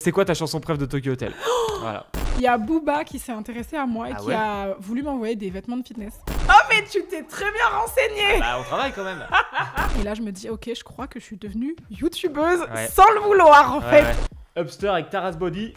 C'est quoi ta chanson préf de Tokyo Hotel? Voilà. Il y a Booba qui s'est intéressé à moi et qui a voulu m'envoyer des vêtements de fitness. Oh, mais tu t'es très bien renseignée! Bah, on travaille quand même. Et là, je me dis, ok, je crois que je suis devenue youtubeuse sans le vouloir, en fait. Ouais. Upster avec Taras Body.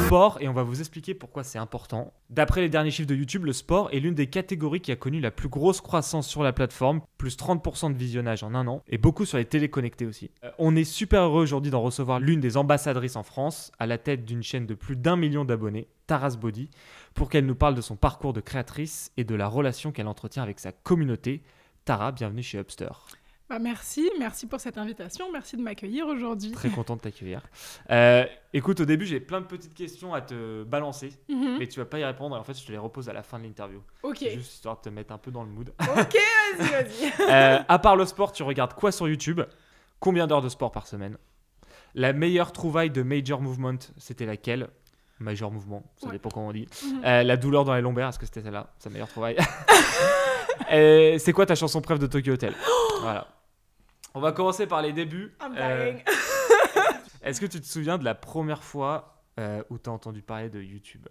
Sport, et on va vous expliquer pourquoi c'est important. D'après les derniers chiffres de YouTube, le sport est l'une des catégories qui a connu la plus grosse croissance sur la plateforme, plus 30% de visionnage en un an, et beaucoup sur les téléconnectés aussi. On est super heureux aujourd'hui d'en recevoir l'une des ambassadrices en France, à la tête d'une chaîne de plus d'1 million d'abonnés, Taras Body, pour qu'elle nous parle de son parcours de créatrice et de la relation qu'elle entretient avec sa communauté. Tara, bienvenue chez Upster. Bah merci pour cette invitation, merci de m'accueillir aujourd'hui. Très content de t'accueillir. Écoute, au début, j'ai plein de petites questions à te balancer, mais tu vas pas y répondre. Et en fait, je te les repose à la fin de l'interview. Ok. Juste histoire de te mettre un peu dans le mood. Ok, vas-y. À part le sport, tu regardes quoi sur YouTube? Combien d'heures de sport par semaine? La meilleure trouvaille de Major Movement, c'était laquelle? Major Movement, ça dépend comment on dit. La douleur dans les lombaires, est-ce que c'était celle-là, sa meilleure trouvaille? C'est quoi ta chanson préf de Tokyo Hotel? Voilà. On va commencer par les débuts. Est-ce que tu te souviens de la première fois où tu as entendu parler de YouTube?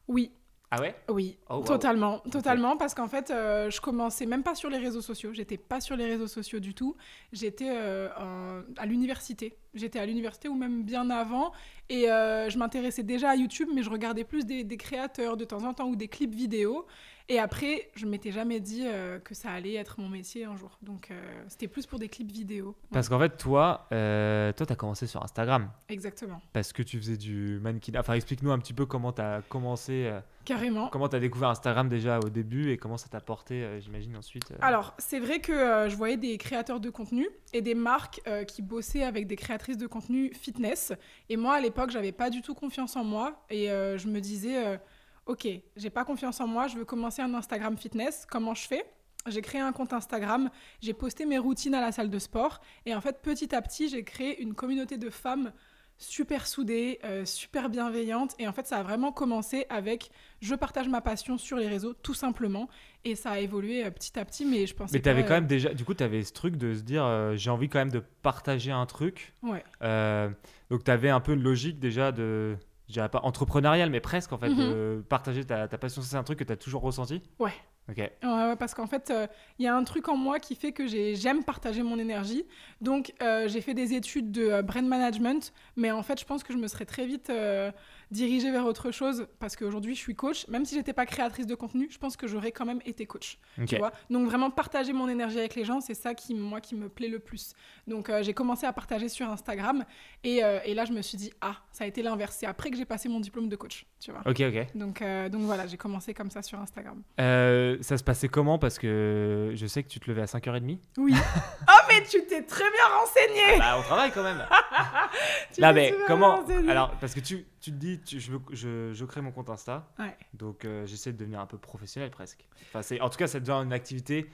Oui. Ah ouais? Oui, oh, wow. totalement, parce qu'en fait, je commençais même pas sur les réseaux sociaux. J'étais pas sur les réseaux sociaux du tout. J'étais à l'université. J'étais à l'université ou même bien avant. Et je m'intéressais déjà à YouTube, mais je regardais plus des créateurs de temps en temps ou des clips vidéo. Et après, je m'étais jamais dit que ça allait être mon métier un jour. Donc, c'était plus pour des clips vidéo. Parce qu'en fait, toi, t'as commencé sur Instagram. Exactement. Parce que tu faisais du mannequinat. Enfin, explique-nous un petit peu comment t'as commencé. Carrément. Comment t'as découvert Instagram déjà au début et comment ça t'a porté, j'imagine, ensuite. Alors, c'est vrai que je voyais des créateurs de contenu et des marques qui bossaient avec des créatrices de contenu fitness. Et moi, à l'époque, j'avais pas du tout confiance en moi. Et je me disais... ok, j'ai pas confiance en moi, je veux commencer un Instagram fitness. Comment je fais? J'ai créé un compte Instagram, j'ai posté mes routines à la salle de sport. Et en fait, petit à petit, j'ai créé une communauté de femmes super soudées, super bienveillantes. Et en fait, ça a vraiment commencé avec je partage ma passion sur les réseaux, tout simplement. Et ça a évolué petit à petit, mais je pensais Mais t'avais quand même déjà... Du coup, t'avais ce truc de se dire j'ai envie quand même de partager un truc. Ouais. Donc, t'avais un peu une logique déjà de... Je dirais pas entrepreneurial, mais presque en fait, de partager ta passion. C'est un truc que tu as toujours ressenti? Ouais. Ok. Ouais, parce qu'en fait, y a un truc en moi qui fait que j'aime partager mon énergie. Donc, j'ai fait des études de brand management, mais en fait, je pense que je me serais très vite dirigée vers autre chose parce qu'aujourd'hui, je suis coach. Même si j'étais pas créatrice de contenu, je pense que j'aurais quand même été coach. Okay. Tu vois? Donc, vraiment partager mon énergie avec les gens, c'est ça qui me plaît le plus. Donc, j'ai commencé à partager sur Instagram et là, je me suis dit, ça a été l'inverse. C'est après que j'ai passé mon diplôme de coach, tu vois. Ok. Donc voilà, j'ai commencé comme ça sur Instagram. Ça se passait comment? Parce que je sais que tu te levais à 5h30. Oui. Oh, mais tu t'es très bien renseigné. Bah, on travaille quand même. Non, mais comment? Alors, parce que tu te dis, je crée mon compte Insta. Ouais. Donc, j'essaie de devenir un peu professionnel presque. Enfin, en tout cas, ça devient une activité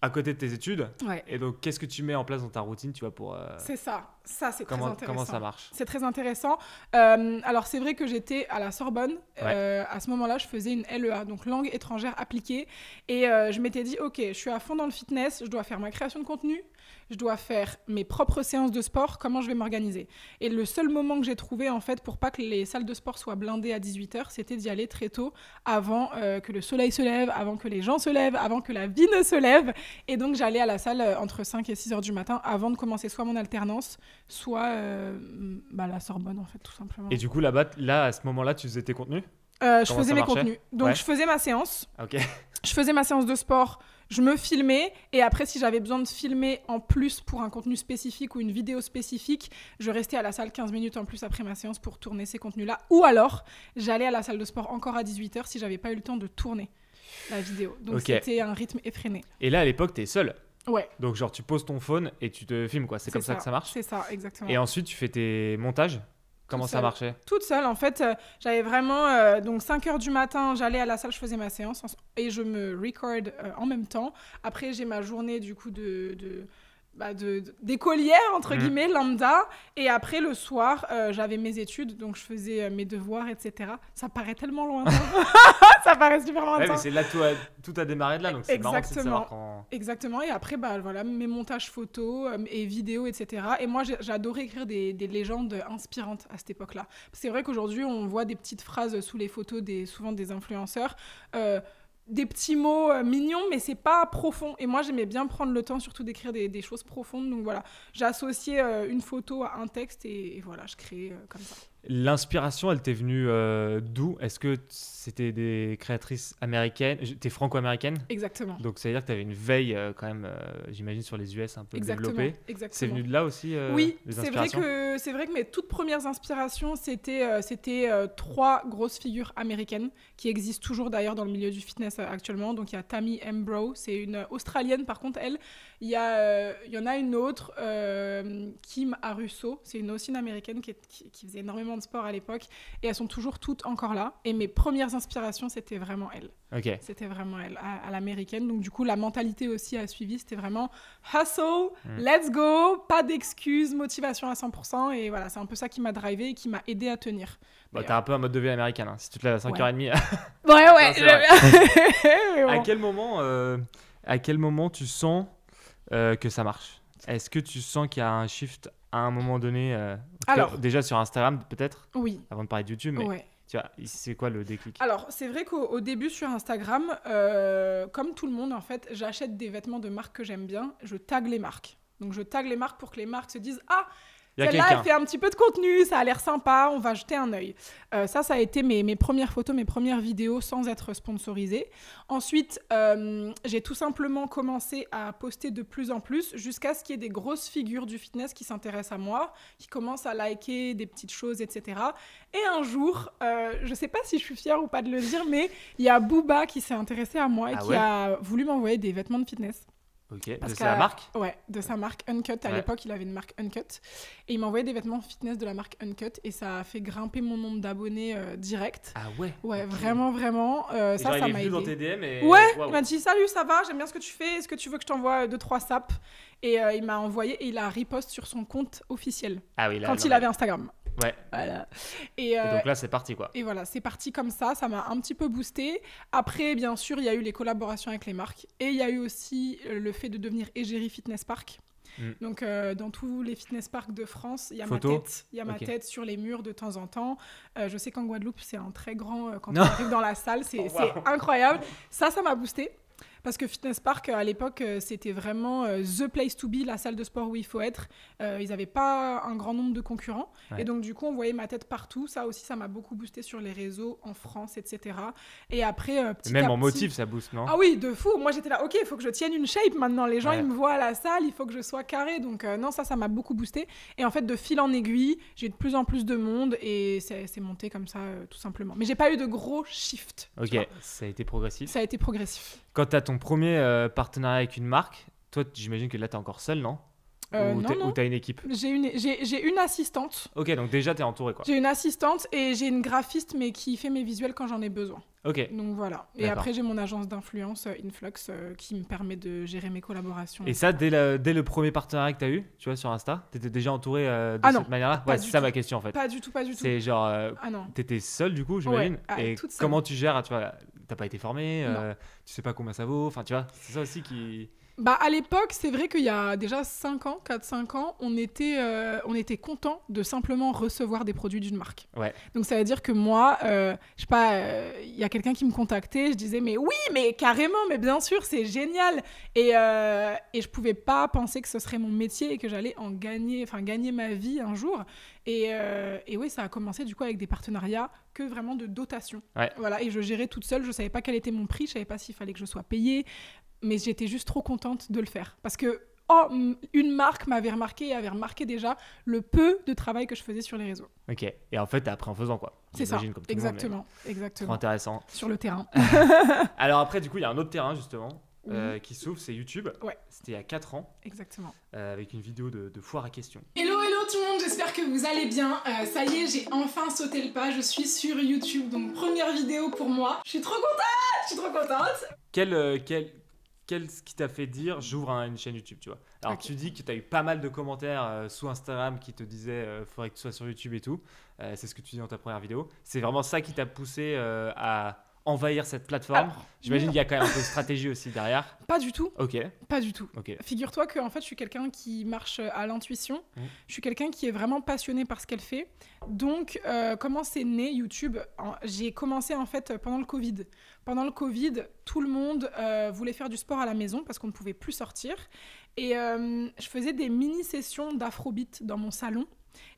à côté de tes études. Ouais. Et donc, qu'est-ce que tu mets en place dans ta routine, tu vois, pour... C'est ça. Ça, c'est très intéressant. Comment ça marche? C'est très intéressant. Alors, c'est vrai que j'étais à la Sorbonne. À ce moment-là, je faisais une LEA, donc langue étrangère appliquée. Et je m'étais dit, ok, je suis à fond dans le fitness, je dois faire ma création de contenu, je dois faire mes propres séances de sport, comment je vais m'organiser? Et le seul moment que j'ai trouvé, en fait, pour pas que les salles de sport soient blindées à 18h, c'était d'y aller très tôt, avant que le soleil se lève, avant que les gens se lèvent, avant que la vie ne se lève. Et donc, j'allais à la salle entre 5 et 6h du matin, avant de commencer soit mon alternance, soit la Sorbonne, en fait, tout simplement. Et du coup, là, à ce moment-là, tu faisais tes contenus? Je faisais mes contenus. Donc, je faisais ma séance. Ok. Je faisais ma séance de sport, je me filmais. Et après, si j'avais besoin de filmer en plus pour un contenu spécifique ou une vidéo spécifique, je restais à la salle 15 minutes en plus après ma séance pour tourner ces contenus-là. Ou alors, j'allais à la salle de sport encore à 18h si j'avais pas eu le temps de tourner la vidéo. Donc, c'était un rythme effréné. Et là, à l'époque, t'es seule? Ouais. Donc, genre, tu poses ton phone et tu te filmes, quoi. C'est comme ça que ça marche? C'est ça, exactement. Et ensuite, tu fais tes montages? Comment ça marchait? Toute seule, en fait. J'avais vraiment... donc, 5h du matin, j'allais à la salle, je faisais ma séance et je me record en même temps. Après, j'ai ma journée, du coup, d'écolière, entre guillemets, lambda. Et après, le soir, j'avais mes études, donc je faisais mes devoirs, etc. Ça paraît tellement lointain. Ça paraît super lointain. Ouais, mais c'est là tout a démarré de là, donc c'est marrant de savoir quand... Exactement. Et après, voilà, mes montages photos et vidéos, etc. Et moi, j'adorais écrire des légendes inspirantes à cette époque-là. C'est vrai qu'aujourd'hui, on voit des petites phrases sous les photos, souvent des influenceurs, des petits mots mignons, mais c'est pas profond. Et moi, j'aimais bien prendre le temps, surtout d'écrire des choses profondes. Donc voilà, j'ai associé une photo à un texte et voilà, je créais comme ça. L'inspiration, elle t'est venue d'où? Est-ce que c'était des créatrices américaines? T'es franco-américaine? Exactement. Donc ça veut dire que tu avais une veille quand même, j'imagine, sur les US un peu développée. Exactement. C'est venu de là aussi oui, les inspirations? c'est vrai que mes toutes premières inspirations, c'était 3 grosses figures américaines qui existent toujours d'ailleurs dans le milieu du fitness actuellement. Donc il y a Tammy Embrow, c'est une Australienne par contre, elle. Il y en a une autre, Kim Arusso, c'est aussi une américaine qui faisait énormément de sport à l'époque et elles sont toujours toutes encore là. Et mes premières inspirations, c'était vraiment elles. Ok. C'était vraiment elle, à l'américaine. Donc du coup, la mentalité aussi a suivi, c'était vraiment hustle, let's go, pas d'excuses, motivation à 100%. Et voilà, c'est un peu ça qui m'a drivé et qui m'a aidé à tenir. Bah, t'as un peu un mode de vie américain, hein. Si tu te lèves à 5h30. Ouais. Non, à quel moment tu sens que ça marche? Est-ce que tu sens qu'il y a un shift à un moment donné déjà sur Instagram peut-être? Oui. Avant de parler de YouTube, mais ouais. Tu vois, c'est quoi le déclic? Alors, c'est vrai qu'au début sur Instagram, comme tout le monde en fait, j'achète des vêtements de marques que j'aime bien, je tag les marques. Donc je tag les marques pour que les marques se disent « Ah, celle-là, elle fait un petit peu de contenu, ça a l'air sympa, on va jeter un œil. » Ça a été mes premières photos, mes premières vidéos sans être sponsorisée. Ensuite, j'ai tout simplement commencé à poster de plus en plus jusqu'à ce qu'il y ait des grosses figures du fitness qui s'intéressent à moi, qui commencent à liker des petites choses, etc. Et un jour, je ne sais pas si je suis fière ou pas de le dire, mais il y a Booba qui s'est intéressé à moi et qui a voulu m'envoyer des vêtements de fitness. Ok, de sa marque? Ouais, de sa marque Uncut. À l'époque, il avait une marque Uncut. Et il m'a envoyé des vêtements fitness de la marque Uncut. Et ça a fait grimper mon nombre d'abonnés direct. Ah ouais? Ouais, vraiment. Ça m'a aidé. Dans tes DM et... Ouais, il m'a dit « Salut, ça va? J'aime bien ce que tu fais. Est-ce que tu veux que je t'envoie 2-3 saps ?» Et il m'a envoyé et il a repost sur son compte officiel. Ah oui, là, quand il avait Instagram. Ouais. Voilà. Et donc là, c'est parti, quoi. Et voilà, c'est parti comme ça m'a un petit peu boosté. Après, bien sûr, il y a eu les collaborations avec les marques. Et il y a eu aussi le fait de devenir égérie Fitness Park. Donc, dans tous les fitness parks de France, il y a ma tête sur les murs de temps en temps. Je sais qu'en Guadeloupe, c'est un très grand... quand on arrive dans la salle, c'est incroyable. Ça m'a boosté. Parce que Fitness Park, à l'époque, c'était vraiment the place to be, la salle de sport où il faut être. Ils n'avaient pas un grand nombre de concurrents. Ouais. Et donc, du coup, on voyait ma tête partout. Ça aussi, ça m'a beaucoup boosté sur les réseaux, en France, etc. Et après, même en motif, ça booste, non? Ah oui, de fou. Moi, j'étais là, OK, il faut que je tienne une shape maintenant. Les gens, ils me voient à la salle, il faut que je sois carré. Donc, non, ça m'a beaucoup boosté. Et en fait, de fil en aiguille, j'ai eu de plus en plus de monde et c'est monté comme ça, tout simplement. Mais j'ai pas eu de gros shift. OK, ça a été progressif. Ça a été progressif. Quand tu as ton premier partenariat avec une marque, toi, j'imagine que là, tu es encore seul, non? Non. Ou tu as une équipe? J'ai une assistante. Ok, donc déjà, tu es entouré, quoi. J'ai une assistante et j'ai une graphiste, mais qui fait mes visuels quand j'en ai besoin. Ok. Donc voilà. Et après, j'ai mon agence d'influence, Influx, qui me permet de gérer mes collaborations. Et ça, dès le premier partenariat que tu as eu, tu vois, sur Insta, tu étais déjà entouré de cette manière-là? Ouais, c'est ça ma question, en fait. Pas du tout. C'est genre, tu étais seule, du coup, j'imagine. Et comment tu gères, tu vois, t'as pas été formé, tu sais pas combien ça vaut, enfin, tu vois, c'est ça aussi qui... Bah, à l'époque, c'est vrai qu'il y a déjà 4-5 ans, on était content de simplement recevoir des produits d'une marque. Ouais. Donc, ça veut dire que moi, je sais pas, y a quelqu'un qui me contactait, je disais, mais oui, mais carrément, mais bien sûr, c'est génial. Et je pouvais pas penser que ce serait mon métier et que j'allais gagner ma vie un jour. Et oui, ça a commencé du coup avec des partenariats que vraiment de dotation. Ouais. Voilà, et je gérais toute seule, je savais pas quel était mon prix, je savais pas s'il fallait que je sois payée. Mais j'étais juste trop contente de le faire. Parce que une marque m'avait remarqué et avait remarqué déjà le peu de travail que je faisais sur les réseaux. Ok. Et en fait, t'as appris en faisant, quoi. C'est ça. Comme tout Exactement. Le monde, trop intéressant. Sur le terrain. Alors après, du coup, il y a un autre terrain, justement, qui s'ouvre, c'est YouTube. Ouais. C'était il y a 4 ans. Exactement. Avec une vidéo de foire à questions. Hello tout le monde, j'espère que vous allez bien. Ça y est, j'ai enfin sauté le pas. Je suis sur YouTube. Donc, première vidéo pour moi. Je suis trop contente. qu'est-ce qui t'a fait dire j'ouvre une chaîne YouTube, tu vois? Alors tu dis que tu as eu pas mal de commentaires sous Instagram qui te disaient faudrait que tu sois sur YouTube et tout. C'est ce que tu dis dans ta première vidéo. C'est vraiment ça qui t'a poussé à envahir cette plateforme. Alors, J'imagine qu'il y a quand même un peu de stratégie aussi derrière. Pas du tout. Ok. Pas du tout. Ok. Figure-toi que en fait, je suis quelqu'un qui marche à l'intuition. Je suis quelqu'un qui est vraiment passionné par ce qu'elle fait. Donc, comment c'est né YouTube? J'ai commencé en fait pendant le Covid. Pendant le Covid, tout le monde voulait faire du sport à la maison parce qu'on ne pouvait plus sortir. Et je faisais des mini-sessions d'afrobeat dans mon salon.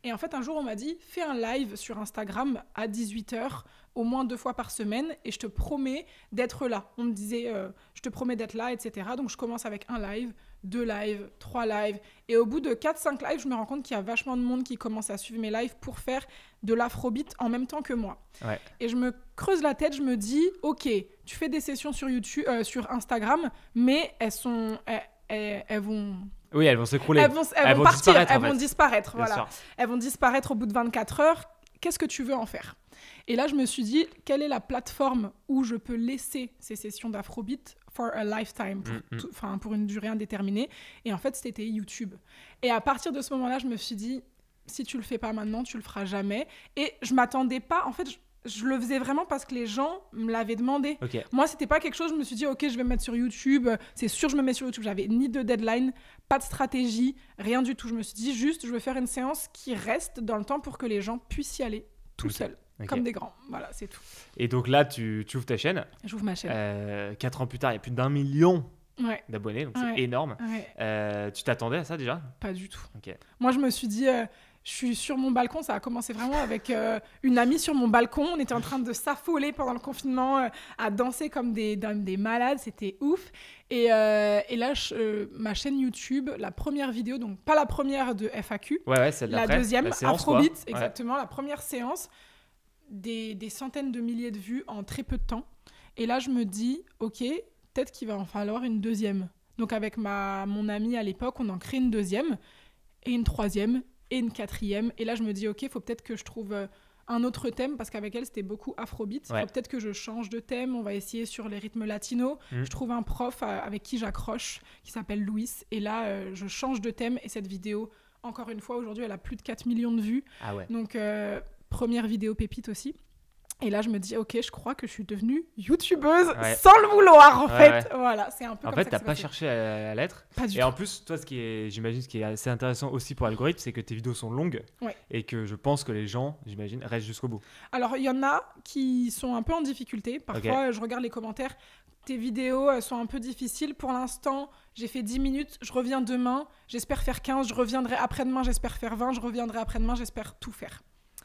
Et en fait, un jour, on m'a dit, fais un live sur Instagram à 18h, au moins 2 fois par semaine, et je te promets d'être là. On me disait, je te promets d'être là, etc. Donc, je commence avec un live, 2 lives, 3 lives. Et au bout de 4-5 lives, je me rends compte qu'il y a vachement de monde qui commence à suivre mes lives pour faire de l'afrobeat en même temps que moi. Ouais. Et je me creuse la tête, je me dis, ok, tu fais des sessions sur YouTube, sur Instagram, mais elles vont... Oui, elles vont s'écrouler. Elles vont partir, elles vont disparaître. Bien voilà. sûr. Elles vont disparaître au bout de 24 heures. Qu'est-ce que tu veux en faire? Et là, je me suis dit, quelle est la plateforme où je peux laisser ces sessions d'afrobeat for a lifetime, pour une durée indéterminée? Et en fait, c'était YouTube. Et à partir de ce moment-là, je me suis dit, si tu le fais pas maintenant, tu le feras jamais. Et je m'attendais pas, en fait... Je le faisais vraiment parce que les gens me l'avaient demandé. Okay. Moi, c'était pas quelque chose, je me suis dit, ok, je vais me mettre sur YouTube. C'est sûr, je me mets sur YouTube. J'avais ni de deadline, pas de stratégie, rien du tout. Je me suis dit, juste, je veux faire une séance qui reste dans le temps pour que les gens puissent y aller tout seuls, comme des grands. Voilà, c'est tout. Et donc là, tu ouvres ta chaîne. J'ouvre ma chaîne. 4 ans plus tard, il y a plus d'1 million d'abonnés, donc c'est énorme. Tu t'attendais à ça déjà? Pas du tout. Okay. Moi, je me suis dit... je suis sur mon balcon, ça a commencé vraiment avec une amie sur mon balcon. On était en train de s'affoler pendant le confinement, à danser comme des malades, c'était ouf. Et là, ma chaîne YouTube, la première vidéo, donc pas la première de FAQ, celle la d'après, deuxième, la séance, Afrobeat, exactement, la première séance, des centaines de milliers de vues en très peu de temps. Et là, je me dis, ok, peut-être qu'il va en falloir une deuxième. Donc avec mon amie à l'époque, on en crée une deuxième et une troisième. Et une quatrième. Et là, je me dis, ok, il faut peut-être que je trouve un autre thème, parce qu'avec elle, c'était beaucoup afrobeat. Il faut peut-être que je change de thème. On va essayer sur les rythmes latinos. Je trouve un prof avec qui j'accroche, qui s'appelle Louis. Et là, je change de thème. Et cette vidéo, encore une fois, aujourd'hui, elle a plus de 4 millions de vues. Ah ouais. Donc, première vidéo pépite aussi. Et là, je me dis, ok, je crois que je suis devenue youtubeuse sans le vouloir, en fait. Voilà, c'est un peu en comme fait, ça. En fait, t'as pas cherché à l'être. Pas du tout. Et en plus, toi, j'imagine, ce qui est assez intéressant aussi pour l'algorithme, c'est que tes vidéos sont longues et que je pense que les gens, j'imagine, restent jusqu'au bout. Alors, il y en a qui sont un peu en difficulté. Parfois, je regarde les commentaires. Tes vidéos sont un peu difficiles. Pour l'instant, j'ai fait 10 minutes. Je reviens demain. J'espère faire 15. Je reviendrai après-demain. J'espère faire 20. Je reviendrai après-demain. J'espère tout faire.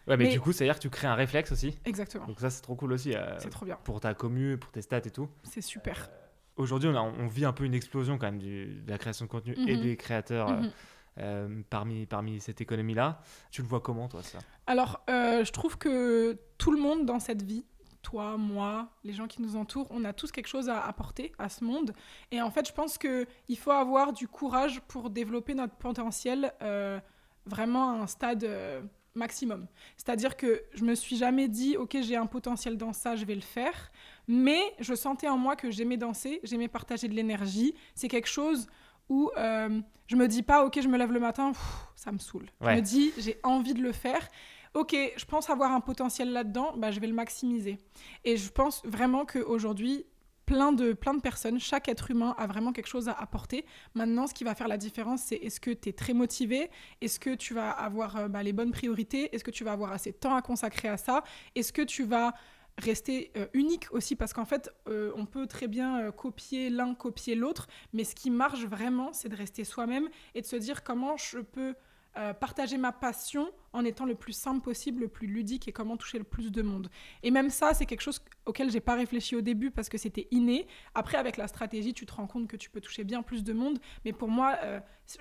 Ouais, mais du coup, c'est-à-dire que tu crées un réflexe aussi. Exactement. Donc ça, c'est trop cool aussi. C'est trop bien. Pour ta commu, pour tes stats et tout. C'est super. Aujourd'hui, on vit un peu une explosion quand même de la création de contenu et des créateurs parmi cette économie-là. Tu le vois comment, toi, ça? Alors, je trouve que tout le monde dans cette vie, toi, moi, les gens qui nous entourent, on a tous quelque chose à apporter à ce monde. Et en fait, je pense qu'il faut avoir du courage pour développer notre potentiel vraiment à un stade... maximum. C'est-à-dire que je me suis jamais dit, ok, j'ai un potentiel dans ça, je vais le faire. Mais je sentais en moi que j'aimais danser, j'aimais partager de l'énergie. C'est quelque chose où je me dis pas, ok, je me lève le matin, ça me saoule. Je me dis, j'ai envie de le faire. Ok, je pense avoir un potentiel là-dedans, je vais le maximiser. Et je pense vraiment qu'aujourd'hui, plein de personnes, chaque être humain a vraiment quelque chose à apporter. Maintenant, ce qui va faire la différence, c'est est-ce que tu es très motivé? Est-ce que tu vas avoir les bonnes priorités? Est-ce que tu vas avoir assez de temps à consacrer à ça? Est-ce que tu vas rester unique aussi? Parce qu'en fait, on peut très bien copier l'un, copier l'autre, mais ce qui marche vraiment, c'est de rester soi-même et de se dire comment je peux partager ma passion en étant le plus simple possible, le plus ludique et comment toucher le plus de monde. Et même ça, c'est quelque chose auquel j'ai pas réfléchi au début parce que c'était inné. Après, avec la stratégie, tu te rends compte que tu peux toucher bien plus de monde. Mais pour moi,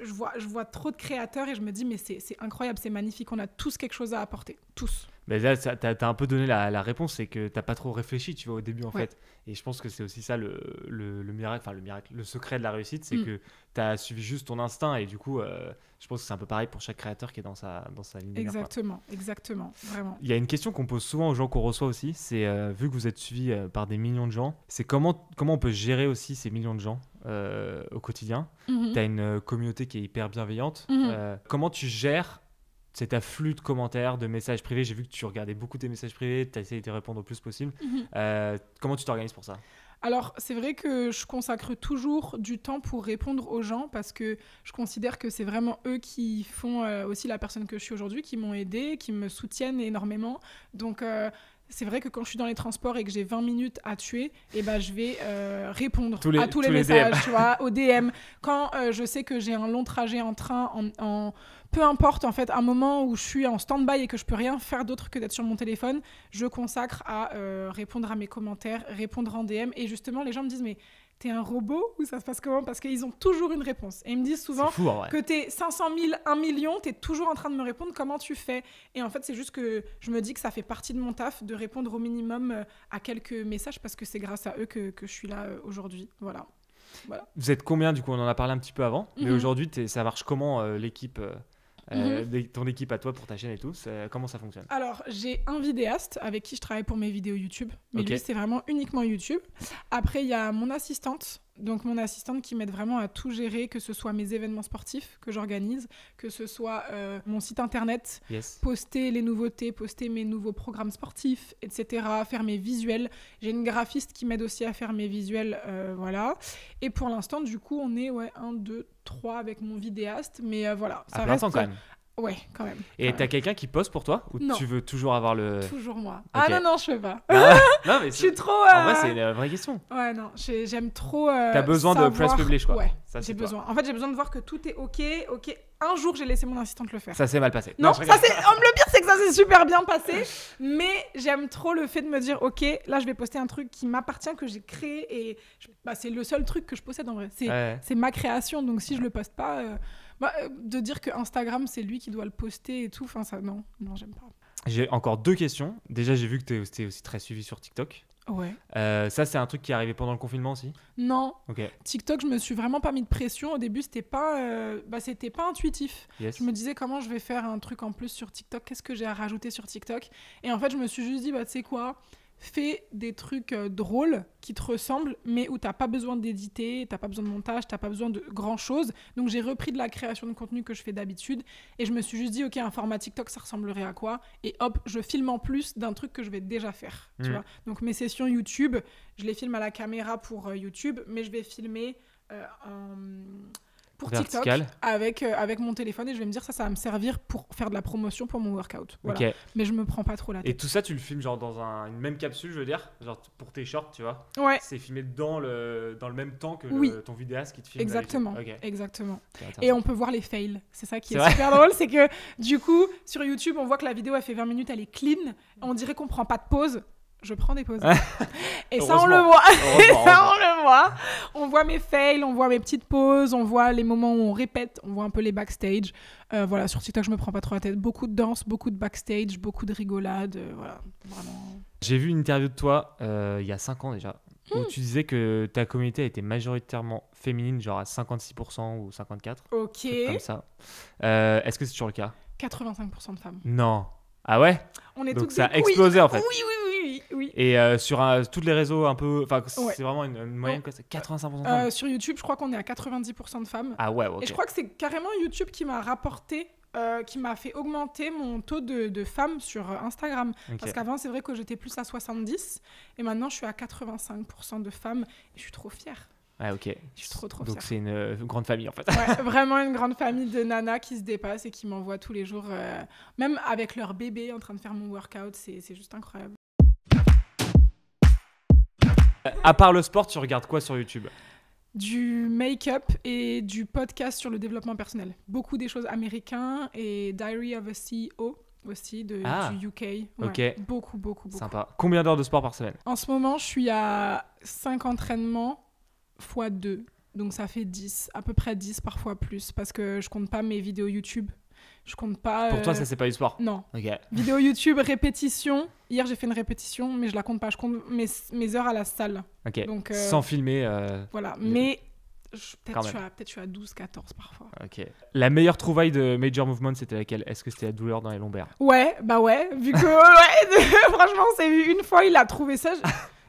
je vois trop de créateurs et je me dis, mais c'est incroyable, c'est magnifique. On a tous quelque chose à apporter. Tous. Mais là, t'as un peu donné la réponse, c'est que t'as pas trop réfléchi, tu vois, au début, en fait. Et je pense que c'est aussi ça le miracle, le secret de la réussite, c'est que t'as suivi juste ton instinct et du coup, je pense que c'est un peu pareil pour chaque créateur qui est dans sa ligne. Exactement, vraiment. Il y a une question qu'on pose souvent aux gens qu'on reçoit aussi, c'est vu que vous êtes suivi par des millions de gens, c'est comment on peut gérer aussi ces millions de gens au quotidien. Mhm. Tu as une communauté qui est hyper bienveillante. Mhm. Comment tu gères cet afflux de commentaires, de messages privés? J'ai vu que tu regardais beaucoup tes messages privés, tu as essayé de répondre au plus possible. Comment tu t'organises pour ça? Alors, c'est vrai que je consacre toujours du temps pour répondre aux gens parce que je considère que c'est vraiment eux qui font aussi la personne que je suis aujourd'hui, qui m'ont aidée, qui me soutiennent énormément. Donc, c'est vrai que quand je suis dans les transports et que j'ai 20 minutes à tuer, eh ben, je vais répondre à tous les messages, DM. tu vois, aux DM. Quand je sais que j'ai un long trajet en train, peu importe, en fait, un moment où je suis en stand-by et que je peux rien faire d'autre que d'être sur mon téléphone, je consacre à répondre à mes commentaires, répondre en DM. Et justement, les gens me disent, mais t'es un robot ou ça se passe comment? Parce qu'ils ont toujours une réponse. Et ils me disent souvent que t'es 500 000, 1 million, t'es toujours en train de me répondre, comment tu fais? Et en fait, c'est juste que je me dis que ça fait partie de mon taf de répondre au minimum à quelques messages parce que c'est grâce à eux que je suis là aujourd'hui. Voilà. Vous êtes combien du coup? On en a parlé un petit peu avant, mais aujourd'hui, ça marche comment l'équipe ton équipe à toi pour ta chaîne et tout, comment ça fonctionne? Alors, j'ai un vidéaste avec qui je travaille pour mes vidéos YouTube, mais lui, c'est vraiment uniquement YouTube. Après, il y a mon assistante, donc mon assistante qui m'aide vraiment à tout gérer, que ce soit mes événements sportifs que j'organise, que ce soit mon site internet, poster les nouveautés, poster mes nouveaux programmes sportifs, etc., faire mes visuels. J'ai une graphiste qui m'aide aussi à faire mes visuels, voilà. Et pour l'instant, du coup, on est 1, 2, 3 avec mon vidéaste, mais voilà. Ça reste quand même. Ouais, quand même. Et t'as quelqu'un qui poste pour toi? Ou non. Tu veux toujours avoir le... Toujours moi. Okay. Ah non, je fais pas. Non, mais je suis trop... En vrai, c'est une vraie question. Ouais, non, j'aime trop t'as besoin de press publish, quoi. Ouais, ça, j'ai besoin. En fait, j'ai besoin de voir que tout est OK. Un jour, j'ai laissé mon assistante le faire. Ça s'est mal passé. Non, le pire, c'est que ça s'est super bien passé. Mais j'aime trop le fait de me dire, OK, là, je vais poster un truc qui m'appartient, que j'ai créé. Et c'est le seul truc que je possède, en vrai. C'est ma création. Donc, si je le poste pas... de dire que Instagram c'est lui qui doit le poster et tout, enfin ça non j'aime pas. J'ai encore 2 questions. Déjà j'ai vu que t'es aussi très suivi sur TikTok. Ouais. Ça c'est un truc qui est arrivé pendant le confinement aussi? Non. Okay. TikTok je me suis vraiment pas mis de pression au début, c'était pas intuitif. Je me disais comment je vais faire un truc en plus sur TikTok, qu'est-ce que j'ai à rajouter sur TikTok, et en fait je me suis juste dit tu sais quoi, fais des trucs drôles qui te ressemblent, mais où t'as pas besoin d'éditer, t'as pas besoin de montage, t'as pas besoin de grand chose. Donc j'ai repris de la création de contenu que je fais d'habitude et je me suis juste dit ok, un format TikTok ça ressemblerait à quoi, et hop je filme en plus d'un truc que je vais déjà faire, tu vois. Donc mes sessions YouTube, je les filme à la caméra pour YouTube, mais je vais filmer pour vertical. TikTok avec mon téléphone, et je vais me dire ça va me servir pour faire de la promotion pour mon workout. Voilà. Okay. Mais je me prends pas trop la tête. Et tout ça, tu le filmes genre dans une même capsule, je veux dire, genre pour tes shorts, tu vois. Ouais. C'est filmé dans le même temps que ton vidéaste qui te filme. Exactement. Exactement. Et on peut voir les fails. C'est ça qui est super drôle, c'est que du coup, sur YouTube, on voit que la vidéo elle fait 20 minutes, elle est clean. On dirait qu'on prend pas de pause. Je prends des pauses. Et ça, on le voit. On voit mes fails, on voit mes petites pauses, on voit les moments où on répète, on voit un peu les backstage. Voilà, sur TikTok, je me prends pas trop la tête. Beaucoup de danse, beaucoup de backstage, beaucoup de rigolade. Voilà, vraiment. J'ai vu une interview de toi il y a 5 ans déjà, où tu disais que ta communauté était majoritairement féminine, genre à 56% ou 54%. Ok. Comme ça. Est-ce que c'est toujours le cas? 85% de femmes. Non. Ah ouais? Donc ça a explosé en fait. Oui. Et sur tous les réseaux un peu, enfin c'est vraiment une moyenne quoi, c'est 85% de femmes. Sur YouTube, je crois qu'on est à 90% de femmes. Ah ouais, ok. Et je crois que c'est carrément YouTube qui m'a rapporté, qui m'a fait augmenter mon taux de femmes sur Instagram. Okay. Parce qu'avant, c'est vrai que j'étais plus à 70 et maintenant je suis à 85% de femmes et je suis trop fière. Ah ok. Je suis trop fière. Donc c'est une grande famille en fait. Ouais, vraiment une grande famille de nanas qui se dépassent et qui m'envoient tous les jours, même avec leur bébé en train de faire mon workout, c'est juste incroyable. À part le sport, tu regardes quoi sur YouTube? Du make-up et du podcast sur le développement personnel. Beaucoup des choses américaines et Diary of a CEO aussi du UK. Ouais, ok. Beaucoup. Sympa. Combien d'heures de sport par semaine? En ce moment, je suis à 5 entraînements x 2. Donc ça fait 10, à peu près 10, parfois plus, parce que je compte pas mes vidéos YouTube. Je compte pas. Pour toi, ça c'est pas du sport? Non. Ok. Vidéo YouTube, répétition. Hier, j'ai fait une répétition, mais je la compte pas. Je compte mes heures à la salle. Ok. Donc, sans filmer. Voilà. Mais peut-être je suis à 12, 14 parfois. Ok. La meilleure trouvaille de Major Movement, c'était laquelle? Est-ce que c'était la douleur dans les lombaires? Ouais. Vu que franchement, on s'est vu une fois, il a trouvé ça.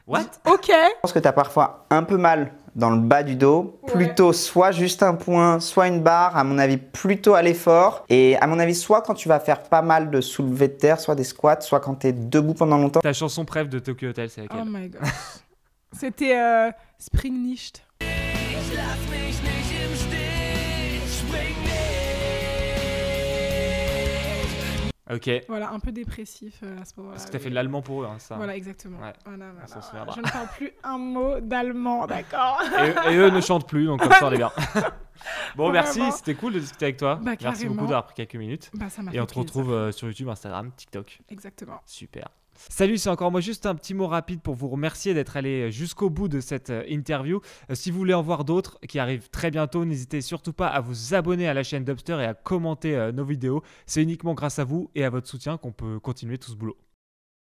What? Ok. Je pense que t'as parfois un peu mal dans le bas du dos. Ouais. Plutôt soit juste un point, soit une barre. À mon avis, plutôt à l'effort. Et à mon avis, soit quand tu vas faire pas mal de soulevés de terre, soit des squats, soit quand tu es debout pendant longtemps. Ta chanson préf de Tokyo Hotel, c'est laquelle? Oh my god. C'était Spring Nicht. Ok. Voilà, un peu dépressif à ce moment-là. Parce que t'as fait de l'allemand pour eux, hein, ça. Voilà, exactement. Ouais. Voilà, On s'en voilà. souviendra. Je ne parle plus un mot d'allemand, d'accord. Et eux ne chantent plus, donc comme ça on est bien. Bon, merci, Vraiment. c'était cool de discuter avec toi. Bah, Merci carrément. beaucoup d'avoir pris quelques minutes. Bah, ça m'a Et fait on te plaisir. retrouve sur YouTube, Instagram, TikTok. Exactement. Super. Salut, c'est encore moi, juste un petit mot rapide pour vous remercier d'être allé jusqu'au bout de cette interview. Si vous voulez en voir d'autres qui arrivent très bientôt, n'hésitez surtout pas à vous abonner à la chaîne Dubster et à commenter nos vidéos. C'est uniquement grâce à vous et à votre soutien qu'on peut continuer tout ce boulot.